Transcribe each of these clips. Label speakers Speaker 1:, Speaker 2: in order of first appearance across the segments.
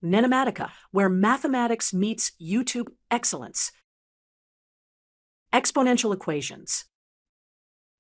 Speaker 1: NENOMATICA, where mathematics meets YouTube excellence. Exponential equations.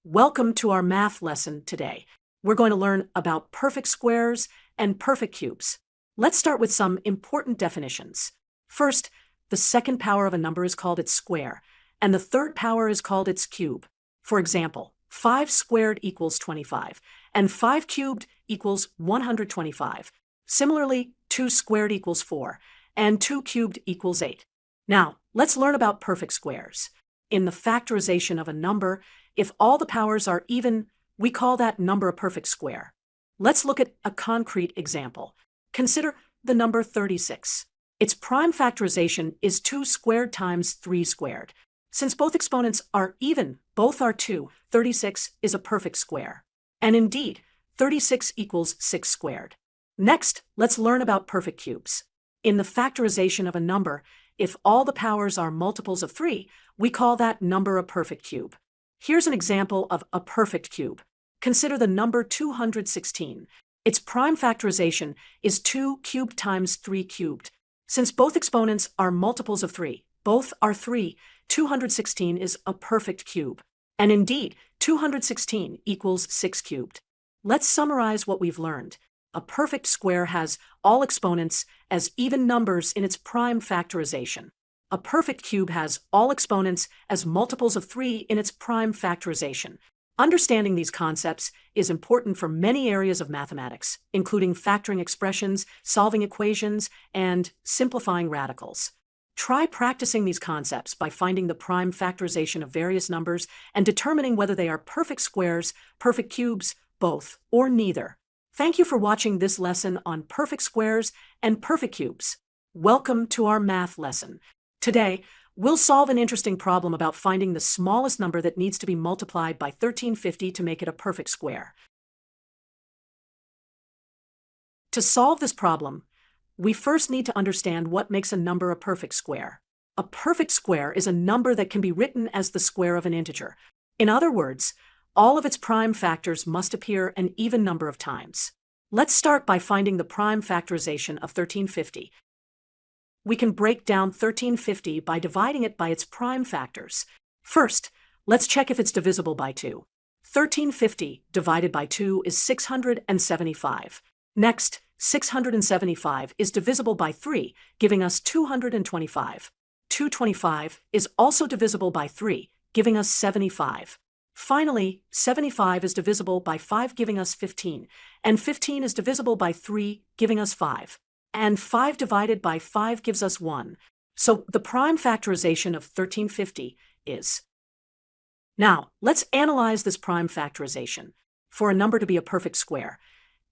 Speaker 1: Welcome to our math lesson today. We're going to learn about perfect squares and perfect cubes. Let's start with some important definitions. First, the second power of a number is called its square, and the third power is called its cube. For example, 5 squared equals 25, and 5 cubed equals 125. Similarly, 2 squared equals 4, and 2 cubed equals 8. Now, let's learn about perfect squares. In the factorization of a number, if all the powers are even, we call that number a perfect square. Let's look at a concrete example. Consider the number 36. Its prime factorization is 2 squared times 3 squared. Since both exponents are even, both are 2, 36 is a perfect square. And indeed, 36 equals 6 squared. Next, let's learn about perfect cubes. In the factorization of a number, if all the powers are multiples of 3, we call that number a perfect cube. Here's an example of a perfect cube. Consider the number 216. Its prime factorization is 2 cubed times 3 cubed. Since both exponents are multiples of 3, both are 3, 216 is a perfect cube. And indeed, 216 equals 6 cubed. Let's summarize what we've learned. A perfect square has all exponents as even numbers in its prime factorization. A perfect cube has all exponents as multiples of 3 in its prime factorization. Understanding these concepts is important for many areas of mathematics, including factoring expressions, solving equations, and simplifying radicals. Try practicing these concepts by finding the prime factorization of various numbers and determining whether they are perfect squares, perfect cubes, both, or neither. Thank you for watching this lesson on perfect squares and perfect cubes. Welcome to our math lesson. Today, we'll solve an interesting problem about finding the smallest number that needs to be multiplied by 1350 to make it a perfect square. To solve this problem, we first need to understand what makes a number a perfect square. A perfect square is a number that can be written as the square of an integer. In other words, all of its prime factors must appear an even number of times. Let's start by finding the prime factorization of 1350. We can break down 1350 by dividing it by its prime factors. First, let's check if it's divisible by 2. 1350 divided by 2 is 675. Next, 675 is divisible by 3, giving us 225. 225 is also divisible by 3, giving us 75. Finally, 75 is divisible by 5, giving us 15, and 15 is divisible by 3, giving us 5. And 5 divided by 5 gives us 1. So the prime factorization of 1350 is. Now, let's analyze this prime factorization. For a number to be a perfect square,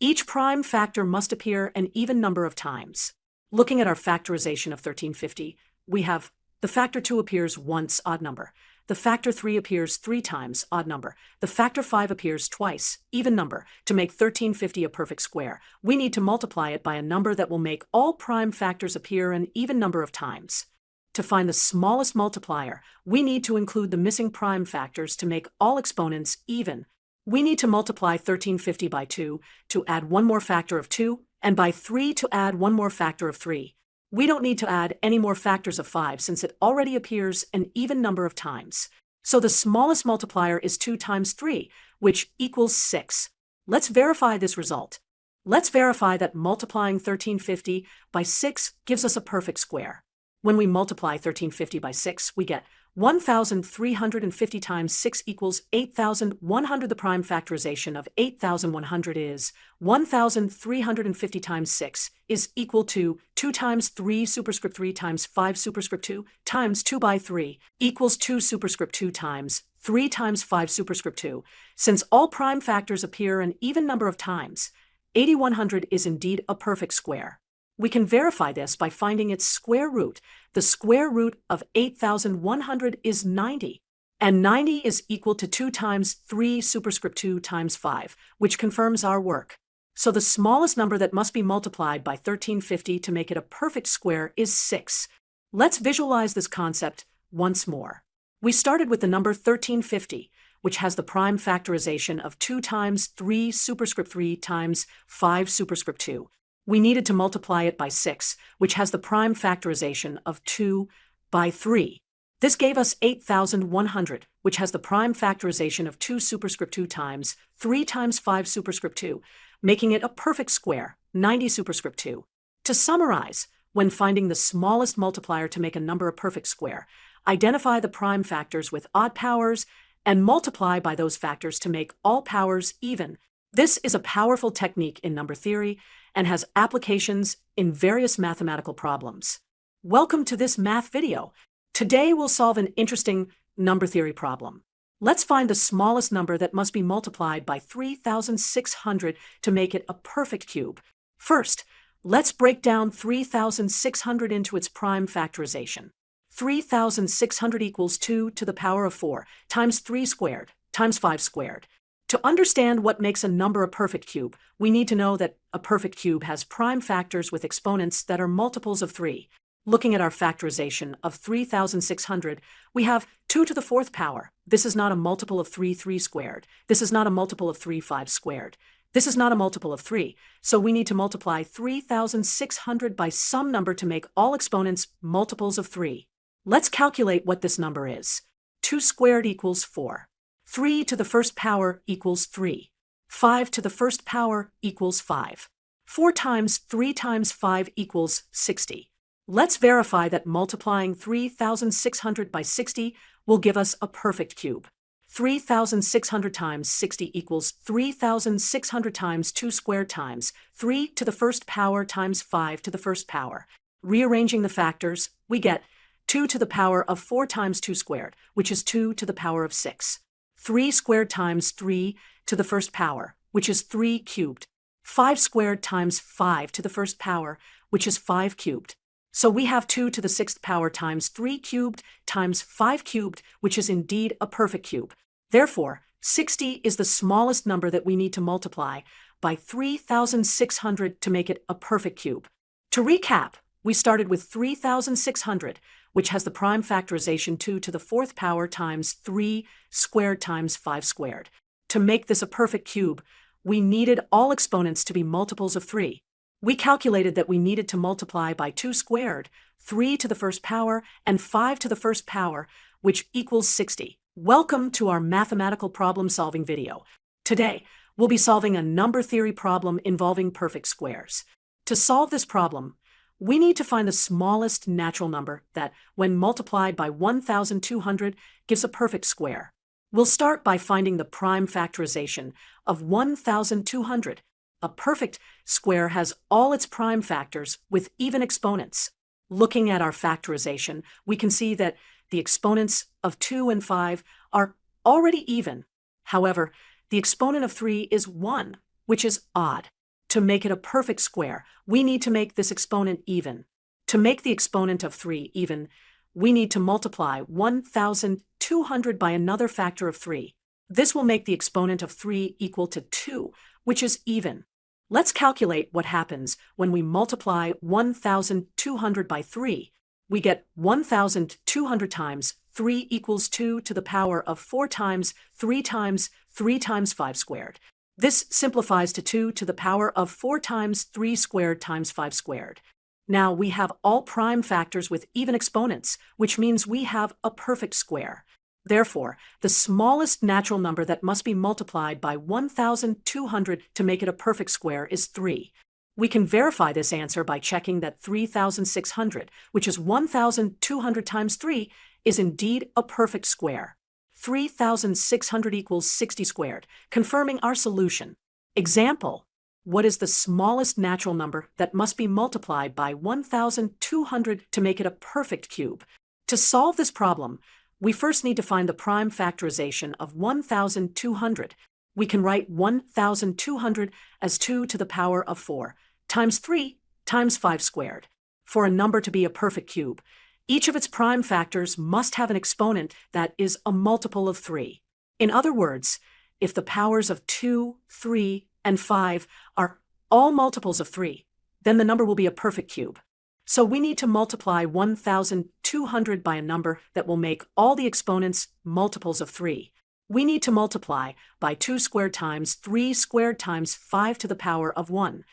Speaker 1: each prime factor must appear an even number of times. Looking at our factorization of 1350, we have the factor 2 appears once, odd number. The factor 3 appears 3 times, odd number. The factor 5 appears twice, even number. To make 1350 a perfect square, we need to multiply it by a number that will make all prime factors appear an even number of times. To find the smallest multiplier, we need to include the missing prime factors to make all exponents even. We need to multiply 1350 by 2 to add one more factor of 2, and by 3 to add one more factor of 3. We don't need to add any more factors of 5 since it already appears an even number of times. So the smallest multiplier is 2 times 3, which equals 6. Let's verify this result. Let's verify that multiplying 1350 by 6 gives us a perfect square. When we multiply 1350 by 6, we get 1,350 times 6 equals 8,100. The prime factorization of 8,100 is 1,350 times 6 is equal to 2 times 3 superscript 3 times 5 superscript 2 times 2 by 3 equals 2 superscript 2 times 3 times 5 superscript 2. Since all prime factors appear an even number of times, 8,100 is indeed a perfect square. We can verify this by finding its square root. The square root of 8,100 is 90, and 90 is equal to 2 times 3 superscript 2 times 5, which confirms our work. So the smallest number that must be multiplied by 1350 to make it a perfect square is 6. Let's visualize this concept once more. We started with the number 1350, which has the prime factorization of 2 times 3 superscript 3 times 5 superscript 2. we needed to multiply it by 6, which has the prime factorization of 2 by 3. This gave us 8,100, which has the prime factorization of 2 superscript 2 times 3 times 5 superscript 2, making it a perfect square, 90 superscript 2. To summarize, when finding the smallest multiplier to make a number a perfect square, identify the prime factors with odd powers and multiply by those factors to make all powers even. This is a powerful technique in number theory and has applications in various mathematical problems. Welcome to this math video. Today we'll solve an interesting number theory problem. Let's find the smallest number that must be multiplied by 3,600 to make it a perfect cube. First, let's break down 3,600 into its prime factorization. 3,600 equals 2 to the power of 4 times 3 squared times 5 squared. To understand what makes a number a perfect cube, we need to know that a perfect cube has prime factors with exponents that are multiples of 3. Looking at our factorization of 3,600, we have 2 to the 4th power. This is not a multiple of 3 squared. This is not a multiple of 3 squared. This is not a multiple of 3, so we need to multiply 3,600 by some number to make all exponents multiples of 3. Let's calculate what this number is. 2 squared equals 4. 3 to the 1st power equals 3. 5 to the 1st power equals 5. 4 times 3 times 5 equals 60. Let's verify that multiplying 3,600 by 60 will give us a perfect cube. 3,600 times 60 equals 3,600 times 2 squared times 3 to the 1st power times 5 to the 1st power. Rearranging the factors, we get 2 to the power of 4 times 2 squared, which is 2 to the power of 6. 3 squared times 3 to the 1st power, which is 3 cubed. 5 squared times 5 to the 1st power, which is 5 cubed. So we have 2 to the 6th power times 3 cubed times 5 cubed, which is indeed a perfect cube. Therefore, 60 is the smallest number that we need to multiply by 3,600 to make it a perfect cube. To recap, we started with 3,600, which has the prime factorization 2 to the 4th power times 3 squared times 5 squared. To make this a perfect cube, we needed all exponents to be multiples of 3. We calculated that we needed to multiply by 2 squared, 3 to the 1st power, and 5 to the 1st power, which equals 60. Welcome to our mathematical problem-solving video. Today, we'll be solving a number theory problem involving perfect squares. To solve this problem, we need to find the smallest natural number that, when multiplied by 1,200, gives a perfect square. We'll start by finding the prime factorization of 1,200. A perfect square has all its prime factors with even exponents. Looking at our factorization, we can see that the exponents of 2 and 5 are already even. However, the exponent of 3 is 1, which is odd. To make it a perfect square, we need to make this exponent even. To make the exponent of 3 even, we need to multiply 1,200 by another factor of 3. This will make the exponent of 3 equal to 2, which is even. Let's calculate what happens when we multiply 1,200 by 3. We get 1,200 times 3 equals 2 to the power of 4 times 3 times 3 times 5 squared. This simplifies to 2 to the power of 4 times 3 squared times 5 squared. Now we have all prime factors with even exponents, which means we have a perfect square. Therefore, the smallest natural number that must be multiplied by 1,200 to make it a perfect square is 3. We can verify this answer by checking that 3,600, which is 1,200 times 3, is indeed a perfect square. 3,600 equals 60 squared, confirming our solution. Example: what is the smallest natural number that must be multiplied by 1,200 to make it a perfect cube? To solve this problem, we first need to find the prime factorization of 1,200. We can write 1,200 as 2 to the power of 4 times 3 times 5 squared. For a number to be a perfect cube, each of its prime factors must have an exponent that is a multiple of 3. In other words, if the powers of 2, 3, and 5 are all multiples of 3, then the number will be a perfect cube. So we need to multiply 1,200 by a number that will make all the exponents multiples of 3. We need to multiply by 2 squared times 3 squared times 5 to the power of 1.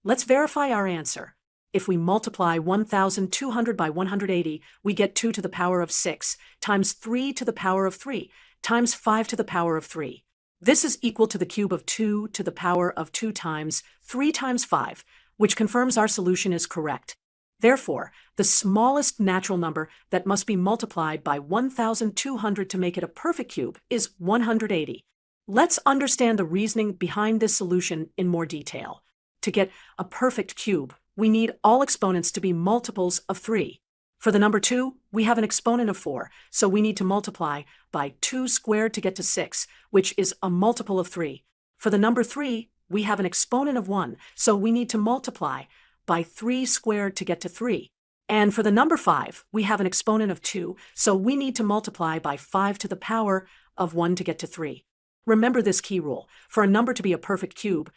Speaker 1: Let's verify our answer. If we multiply 1,200 by 180, we get 2 to the power of 6 times 3 to the power of 3 times 5 to the power of 3. This is equal to the cube of 2 to the power of 2 times 3 times 5, which confirms our solution is correct. Therefore, the smallest natural number that must be multiplied by 1,200 to make it a perfect cube is 180. Let's understand the reasoning behind this solution in more detail. To get a perfect cube, we need all exponents to be multiples of 3. For the number 2, we have an exponent of 4, so we need to multiply by 2 squared to get to 6, which is a multiple of 3. For the number 3, we have an exponent of 1, so we need to multiply by 3 squared to get to 3. And for the number 5, we have an exponent of 2, so we need to multiply by 5 to the power of 1 to get to 3. Remember this key rule. For a number to be a perfect cube,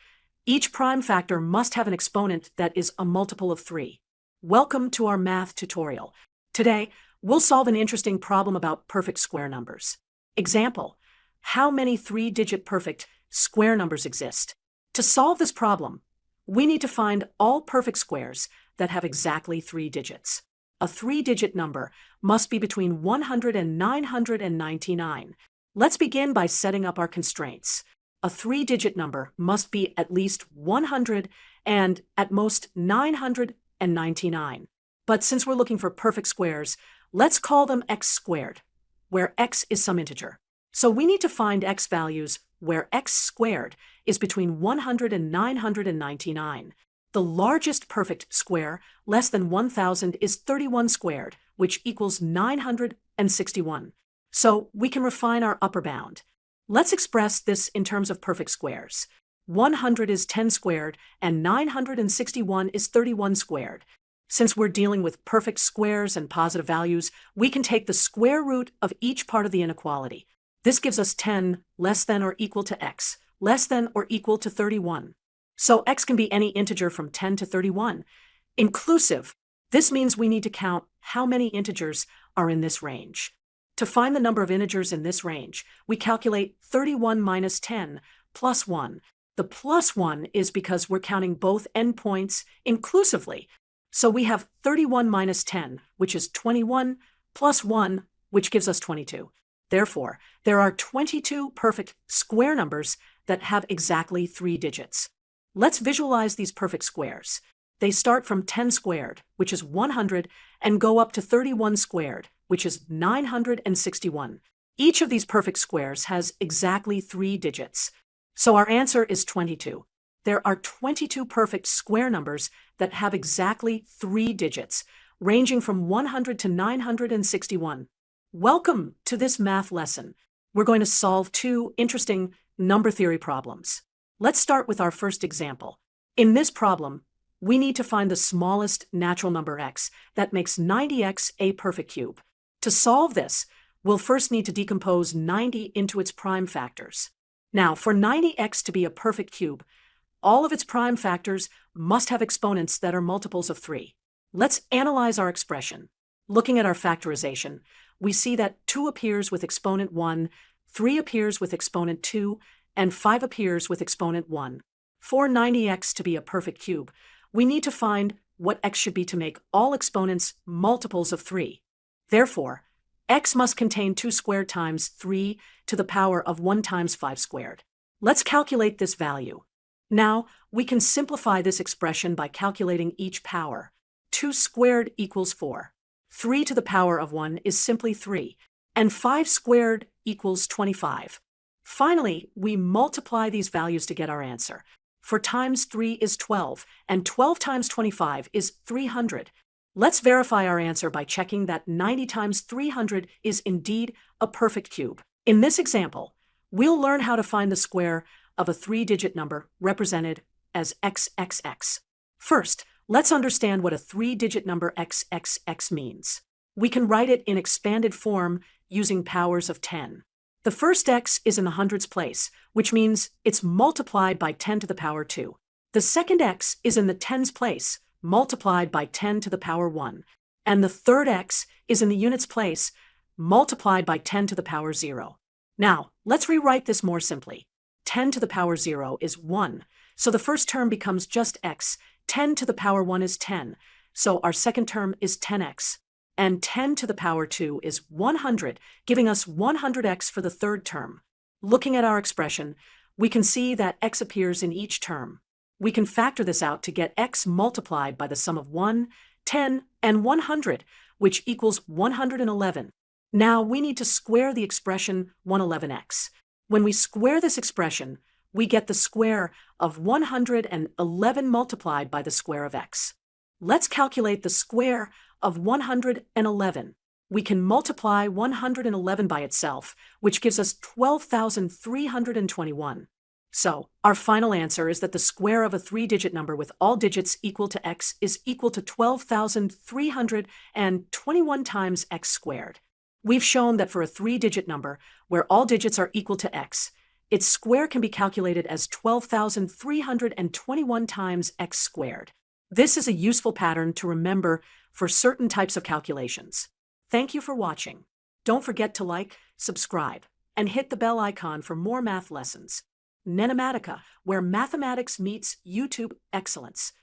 Speaker 1: each prime factor must have an exponent that is a multiple of 3. Welcome to our math tutorial. Today, we'll solve an interesting problem about perfect square numbers. Example: how many 3-digit perfect square numbers exist? To solve this problem, we need to find all perfect squares that have exactly 3 digits. A 3-digit number must be between 100 and 999. Let's begin by setting up our constraints. A 3-digit number must be at least 100 and at most 999. But since we're looking for perfect squares, let's call them x squared, where x is some integer. So we need to find x values where x squared is between 100 and 999. The largest perfect square, less than 1,000, is 31 squared, which equals 961. So we can refine our upper bound. Let's express this in terms of perfect squares. 100 is 10 squared, and 961 is 31 squared. Since we're dealing with perfect squares and positive values, we can take the square root of each part of the inequality. This gives us 10 less than or equal to x, less than or equal to 31. So x can be any integer from 10 to 31. Inclusive. This means we need to count how many integers are in this range. To find the number of integers in this range, we calculate 31 minus 10 plus 1. The plus 1 is because we're counting both endpoints inclusively. So we have 31 minus 10, which is 21, plus 1, which gives us 22. Therefore, there are 22 perfect square numbers that have exactly 3 digits. Let's visualize these perfect squares. They start from 10 squared, which is 100, and go up to 31 squared, which is 961. Each of these perfect squares has exactly 3 digits. So our answer is 22. There are 22 perfect square numbers that have exactly 3 digits, ranging from 100 to 961. Welcome to this math lesson. We're going to solve 2 interesting number theory problems. Let's start with our first example. In this problem, we need to find the smallest natural number x that makes 90x a perfect cube. To solve this, we'll first need to decompose 90 into its prime factors. Now, for 90x to be a perfect cube, all of its prime factors must have exponents that are multiples of 3. Let's analyze our expression. Looking at our factorization, we see that 2 appears with exponent 1, 3 appears with exponent 2, and 5 appears with exponent 1. For 90x to be a perfect cube, we need to find what x should be to make all exponents multiples of 3. Therefore, x must contain 2 squared times 3 to the power of 1 times 5 squared. Let's calculate this value. Now, we can simplify this expression by calculating each power. 2 squared equals 4. 3 to the power of 1 is simply 3, and 5 squared equals 25. Finally, we multiply these values to get our answer. For times 3 is 12, and 12 times 25 is 300. Let's verify our answer by checking that 90 times 300 is indeed a perfect cube. In this example, we'll learn how to find the square of a 3-digit number represented as xxx. First, let's understand what a 3-digit number xxx means. We can write it in expanded form using powers of 10. The first x is in the hundreds place, which means it's multiplied by 10 to the power 2. The second x is in the tens place, multiplied by 10 to the power 1. And the third x is in the units place, multiplied by 10 to the power 0. Now, let's rewrite this more simply. 10 to the power 0 is 1, So the first term becomes just x. 10 to the power 1 is 10. So our second term is 10x. And 10 to the power 2 is 100, giving us 100x for the third term. Looking at our expression, we can see that x appears in each term. We can factor this out to get x multiplied by the sum of 1, 10, and 100, which equals 111. Now we need to square the expression 111x. When we square this expression, we get the square of 111 multiplied by the square of x. Let's calculate the square of 111. We can multiply 111 by itself, which gives us 12,321. So, our final answer is that the square of a three-digit number with all digits equal to x is equal to 12,321 times x squared. We've shown that for a three-digit number, where all digits are equal to x, its square can be calculated as 12,321 times x squared. This is a useful pattern to remember for certain types of calculations. Thank you for watching. Don't forget to like, subscribe, and hit the bell icon for more math lessons. NENOMATICA, where mathematics meets YouTube excellence.